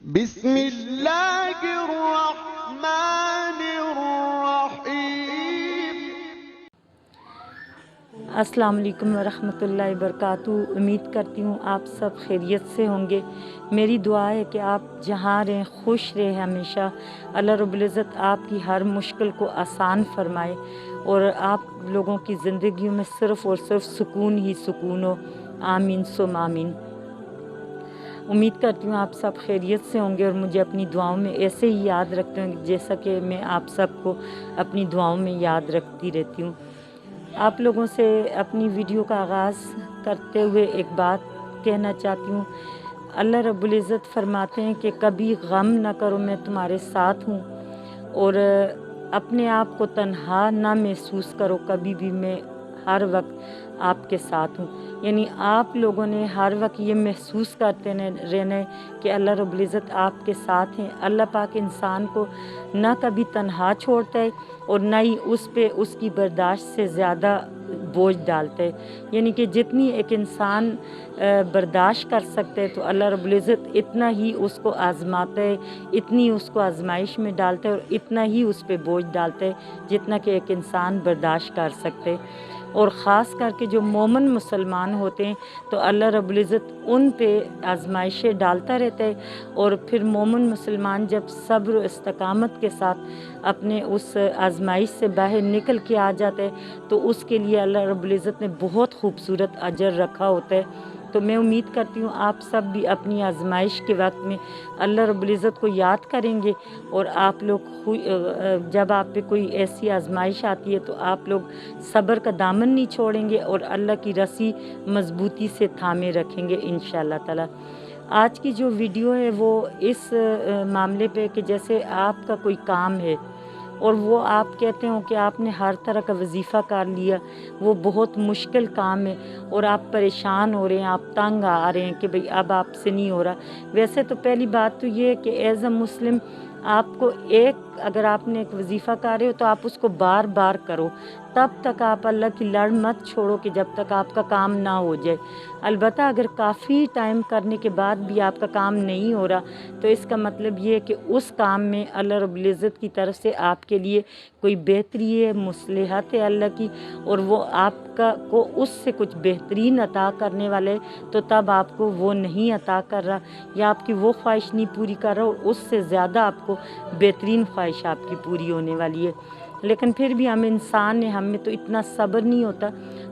بسم اللہ الرحمن الرحیم۔ السلام علیکم ورحمۃ اللہ وبرکاتہ۔ امید کرتی ہوں آپ سب خیریت سے ہوں گے۔ میری دعا ہے کہ آپ جہاں رہیں خوش رہیں ہمیشہ۔ اللہ رب العزت آپ کی ہر مشکل کو آسان فرمائے اور آپ لوگوں کی زندگیوں میں صرف اور صرف سکون ہی سکون ہو۔ آمین ثم آمین۔ امید کرتی ہوں آپ سب خیریت سے ہوں گے اور مجھے اپنی دعاؤں میں ایسے ہی یاد رکھتے ہوں گے جیسا کہ میں آپ سب کو اپنی دعاؤں میں یاد رکھتی رہتی ہوں۔ آپ لوگوں سے اپنی ویڈیو کا آغاز کرتے ہوئے ایک بات کہنا چاہتی ہوں۔ اللہ رب العزت فرماتے ہیں کہ کبھی غم نہ کرو، میں تمہارے ساتھ ہوں، اور اپنے آپ کو تنہا نہ محسوس کرو، کبھی بھی میں ہر وقت آپ کے ساتھ ہوں۔ یعنی آپ لوگوں نے ہر وقت یہ محسوس کرتے رہنا ہے کہ اللہ رب العزت آپ کے ساتھ ہیں۔ اللہ پاک انسان کو نہ کبھی تنہا چھوڑتا ہے اور نہ ہی اس پہ اس کی برداشت سے زیادہ بوجھ ڈالتا ہے۔ یعنی کہ جتنی ایک انسان برداشت کر سکتا ہے تو اللہ رب العزت اتنا ہی اس کو آزماتا ہے، اتنی اس کو آزمائش میں ڈالتا ہے اور اتنا ہی اس پہ بوجھ ڈالتا ہے جتنا کہ ایک انسان برداشت کر سکتے ہے۔ اور خاص کر کے جو مومن مسلمان ہوتے ہیں تو اللہ رب العزت ان پہ آزمائشیں ڈالتا رہتا ہے، اور پھر مومن مسلمان جب صبر و استقامت کے ساتھ اپنے اس آزمائش سے باہر نکل کے آ جاتا ہے تو اس کے لیے اللہ رب العزت نے بہت خوبصورت اجر رکھا ہوتا ہے۔ تو میں امید کرتی ہوں آپ سب بھی اپنی آزمائش کے وقت میں اللہ رب العزت کو یاد کریں گے، اور آپ لوگ جب آپ پہ کوئی ایسی آزمائش آتی ہے تو آپ لوگ صبر کا دامن نہیں چھوڑیں گے اور اللہ کی رسی مضبوطی سے تھامے رکھیں گے انشاءاللہ تعالی۔ آج کی جو ویڈیو ہے وہ اس معاملے پہ کہ جیسے آپ کا کوئی کام ہے اور وہ آپ کہتے ہو کہ آپ نے ہر طرح کا وظیفہ کر لیا، وہ بہت مشکل کام ہے اور آپ پریشان ہو رہے ہیں، آپ تنگ آ رہے ہیں کہ بھئی اب آپ سے نہیں ہو رہا۔ ویسے تو پہلی بات تو یہ ہے کہ ایز اے مسلم آپ کو اگر آپ نے ایک وظیفہ کر رہے ہو تو آپ اس کو بار بار کرو، تب تک آپ اللہ کی لڑ مت چھوڑو کہ جب تک آپ کا کام نہ ہو جائے۔ البتہ اگر کافی ٹائم کرنے کے بعد بھی آپ کا کام نہیں ہو رہا تو اس کا مطلب یہ ہے کہ اس کام میں اللہ رب العزت کی طرف سے آپ کے لیے کوئی بہتری ہے، مصلحت ہے اللہ کی، اور وہ آپ کو اس سے کچھ بہترین عطا کرنے والا ہے، تو تب آپ کو وہ نہیں عطا کر رہا یا آپ کی وہ خواہش نہیں پوری کر رہا اور اس سے زیادہ آپ کو بہترین خواہش آپ کی پوری ہونے والی ہے۔ لیکن پھر بھی ہم انسان ہیں، ہم میں تو اتنا صبر نہیں ہوتا۔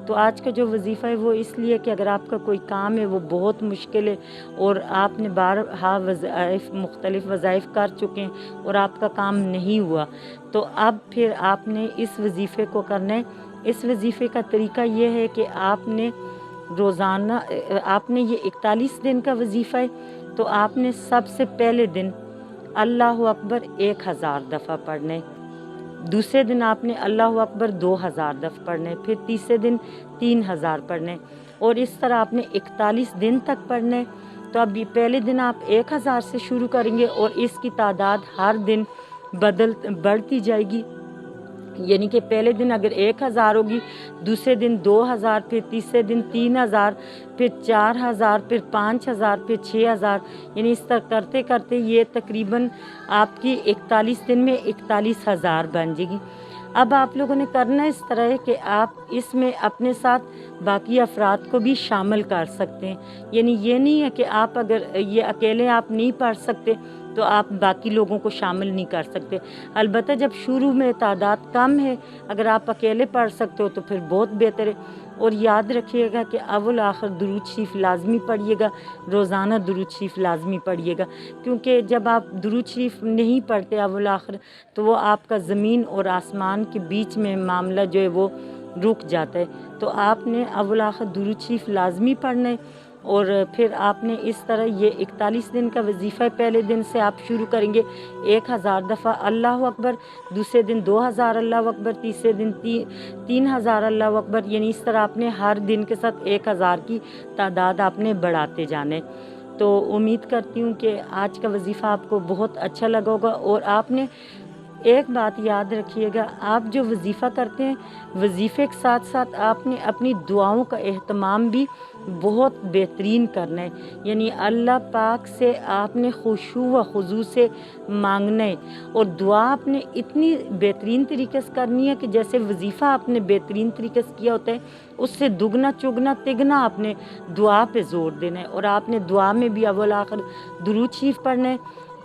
تو آج کا جو وظیفہ ہے وہ اس لیے کہ اگر آپ کا کوئی کام ہے وہ بہت مشکل ہے اور آپ نے بارہا مختلف وظائف کر چکے ہیں اور آپ کا کام نہیں ہوا، تو اب پھر آپ نے اس وظیفے کو کرنا ہے۔ اس وظیفے کا طریقہ یہ ہے کہ آپ نے روزانہ آپ نے یہ 41 دن کا وظیفہ ہے تو آپ نے سب سے پہلے دن اللہ اکبر 1000 دفعہ پڑھنا ہے، دوسرے دن آپ نے اللہ اکبر 2000 دفعہ پڑھنا ہے، پھر تیسرے دن 3000 پڑھنا ہے، اور اس طرح آپ نے 41 دن تک پڑھنا ہے۔ تو اب یہ پہلے دن آپ 1000 سے شروع کریں گے اور اس کی تعداد ہر دن بڑھتی جائے گی۔ یعنی کہ پہلے دن اگر 1000 ہوگی، دوسرے دن 2000، پھر تیسرے دن 3000، پھر 4000، پھر 5000، پھر 6000، یعنی اس طرح کرتے کرتے یہ تقریباً آپ کی 41 دن میں 41000 بن جائے گی۔ اب آپ لوگوں نے کرنا اس طرح ہے کہ آپ اس میں اپنے ساتھ باقی افراد کو بھی شامل کر سکتے ہیں۔ یعنی یہ نہیں ہے کہ آپ اگر یہ اکیلے آپ نہیں پڑھ سکتے تو آپ باقی لوگوں کو شامل نہیں کر سکتے۔ البتہ جب شروع میں تعداد کم ہے، اگر آپ اکیلے پڑھ سکتے ہو تو پھر بہت بہتر ہے۔ اور یاد رکھیے گا کہ اول آخر درود شریف لازمی پڑھیے گا، روزانہ درود شریف لازمی پڑھیے گا، کیونکہ جب آپ درود شریف نہیں پڑھتے اول آخر تو وہ آپ کا زمین اور آسمان کے بیچ میں معاملہ جو ہے وہ رک جاتا ہے۔ تو آپ نے اول آخر درود شریف لازمی پڑھنا ہے، اور پھر آپ نے اس طرح یہ 41 دن کا وظیفہ پہلے دن سے آپ شروع کریں گے 1000 دفعہ اللہ اکبر، دوسرے دن 2000 اللہ اکبر، تیسرے دن 3000 اللہ اکبر، یعنی اس طرح آپ نے ہر دن کے ساتھ 1000 کی تعداد آپ نے بڑھاتے جانے۔ تو امید کرتی ہوں کہ آج کا وظیفہ آپ کو بہت اچھا لگا ہوگا، اور آپ نے ایک بات یاد رکھیے گا، آپ جو وظیفہ کرتے ہیں وظیفے کے ساتھ ساتھ آپ نے اپنی دعاؤں کا اہتمام بھی بہت بہترین کرنا ہے، یعنی اللہ پاک سے آپ نے خشوع و خضوع سے مانگنا ہے، اور دعا آپ نے اتنی بہترین طریقے سے کرنی ہے کہ جیسے وظیفہ آپ نے بہترین طریقے سے کیا ہوتا ہے اس سے دگنا چگنا تگنا آپ نے دعا پہ زور دینا ہے، اور آپ نے دعا میں بھی اول آخر درود شریف پڑھنا ہے،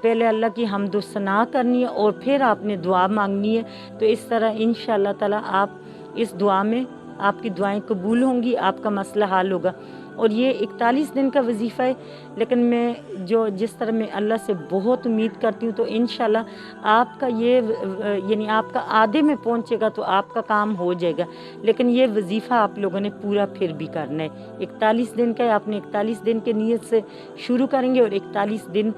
پہلے اللہ کی حمد و ثنا کرنی ہے اور پھر آپ نے دعا مانگنی ہے۔ تو اس طرح انشاءاللہ تعالی آپ اس دعا میں آپ کی دعائیں قبول ہوں گی، آپ کا مسئلہ حل ہوگا۔ اور یہ 41 دن کا وظیفہ ہے، لیکن میں جس طرح میں اللہ سے بہت امید کرتی ہوں تو انشاءاللہ آپ کا یہ یعنی آپ کا آدھے میں پہنچے گا تو آپ کا کام ہو جائے گا، لیکن یہ وظیفہ آپ لوگوں نے پورا پھر بھی کرنا ہے۔ 41 دن کا ہے، آپ نے 41 دن کے نیت سے شروع کریں گے اور 41 دن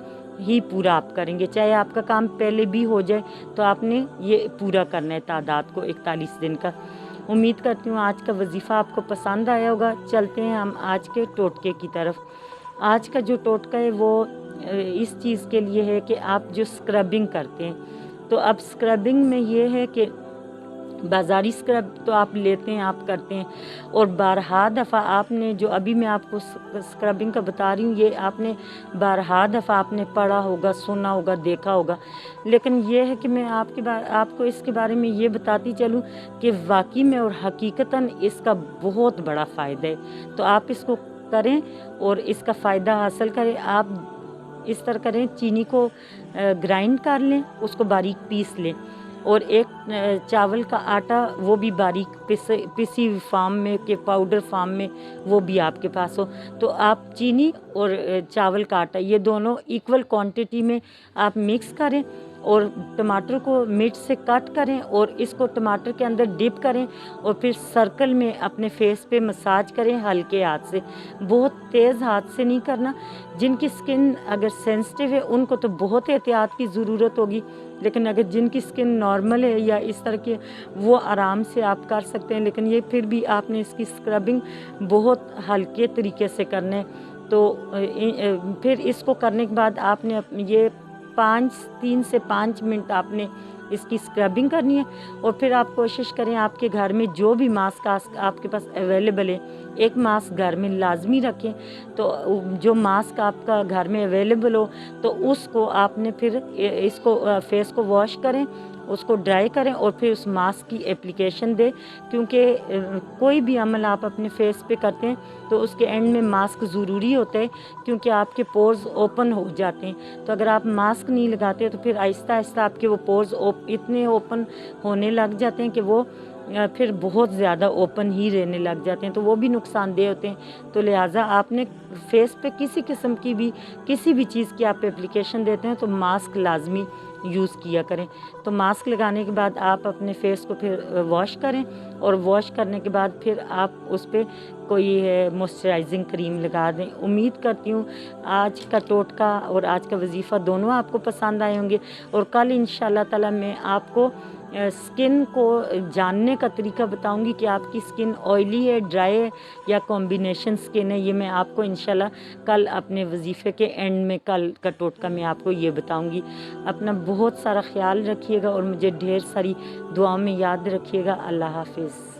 ہی پورا آپ کریں گے، چاہے آپ کا کام پہلے بھی ہو جائے تو آپ نے یہ پورا کرنا ہے تعداد کو 41 دن کا۔ امید کرتی ہوں آج کا وظیفہ آپ کو پسند آیا ہوگا۔ چلتے ہیں ہم آج کے ٹوٹکے کی طرف۔ آج کا جو ٹوٹکا ہے وہ اس چیز کے لیے ہے کہ آپ جو اسکربنگ کرتے ہیں، تو اب اسکربنگ میں یہ ہے کہ بازاری اسکرب تو آپ لیتے ہیں، آپ کرتے ہیں، اور بارہا دفعہ آپ نے جو ابھی میں آپ کو اسکربنگ کا بتا رہی ہوں یہ آپ نے بارہا دفعہ آپ نے پڑھا ہوگا، سنا ہوگا، دیکھا ہوگا، لیکن یہ ہے کہ میں آپ کو اس کے بارے میں یہ بتاتی چلوں کہ واقعی میں اور حقیقتاً اس کا بہت بڑا فائدہ ہے، تو آپ اس کو کریں اور اس کا فائدہ حاصل کریں۔ آپ اس طرح کریں، چینی کو گرائنڈ کر لیں، اس کو باریک پیس لیں، اور ایک چاول کا آٹا وہ بھی باریک پیسی فارم میں کہ پاؤڈر فارم میں وہ بھی آپ کے پاس ہو، تو آپ چینی اور چاول کا آٹا یہ دونوں ایکول کوانٹٹی میں آپ مکس کریں، اور ٹماٹر کو مرچ سے کٹ کریں اور اس کو ٹماٹر کے اندر ڈپ کریں، اور پھر سرکل میں اپنے فیس پہ مساج کریں ہلکے ہاتھ سے، بہت تیز ہاتھ سے نہیں کرنا۔ جن کی سکن اگر سینسٹیو ہے ان کو تو بہت احتیاط کی ضرورت ہوگی، لیکن اگر جن کی سکن نارمل ہے یا اس طرح کے وہ آرام سے آپ کر سکتے ہیں، لیکن یہ پھر بھی آپ نے اس کی اسکربنگ بہت ہلکے طریقے سے کرنا ہے۔ تو پھر اس کو کرنے کے بعد آپ نے یہ 3 سے 5 منٹ آپ نے اس کی اسکربنگ کرنی ہے، اور پھر آپ کوشش کریں آپ کے گھر میں جو بھی ماسک آپ کے پاس اویلیبل ہے، ایک ماسک گھر میں لازمی رکھیں، تو جو ماسک آپ کا گھر میں اویلیبل ہو تو اس کو آپ نے پھر اس کو فیس کو واش کریں، اس کو ڈرائی کریں اور پھر اس ماسک کی اپلیکیشن دیں، کیونکہ کوئی بھی عمل آپ اپنے فیس پہ کرتے ہیں تو اس کے اینڈ میں ماسک ضروری ہوتا ہے، کیونکہ آپ کے پورز اوپن ہو جاتے ہیں، تو اگر آپ ماسک نہیں لگاتے تو پھر آہستہ آہستہ آپ کے وہ پورز اتنے اوپن ہونے لگ جاتے ہیں کہ وہ پھر بہت زیادہ اوپن ہی رہنے لگ جاتے ہیں، تو وہ بھی نقصان دہ ہوتے ہیں۔ تو لہٰذا آپ نے فیس پہ کسی قسم کی بھی کسی بھی چیز کی آپ اپلیکیشن دیتے ہیں تو ماسک لازمی یوز کیا کریں۔ تو ماسک لگانے کے بعد آپ اپنے فیس کو پھر واش کریں، اور واش کرنے کے بعد پھر آپ اس پہ کوئی موئسچرائزنگ کریم لگا دیں۔ امید کرتی ہوں آج کا ٹوٹکا اور آج کا وظیفہ دونوں آپ کو پسند آئے ہوں گے، اور کل انشاءاللہ تعالی میں آپ کو سکن کو جاننے کا طریقہ بتاؤں گی کہ آپ کی سکن آئلی ہے، ڈرائی ہے یا کمبینیشن سکن ہے، یہ میں آپ کو انشاءاللہ کل اپنے وظیفے کے اینڈ میں کل کا ٹوٹکا میں آپ کو یہ بتاؤں گی۔ اپنا بہت سارا خیال رکھیے گا اور مجھے ڈھیر ساری دعاؤں میں یاد رکھیے گا۔ اللہ حافظ۔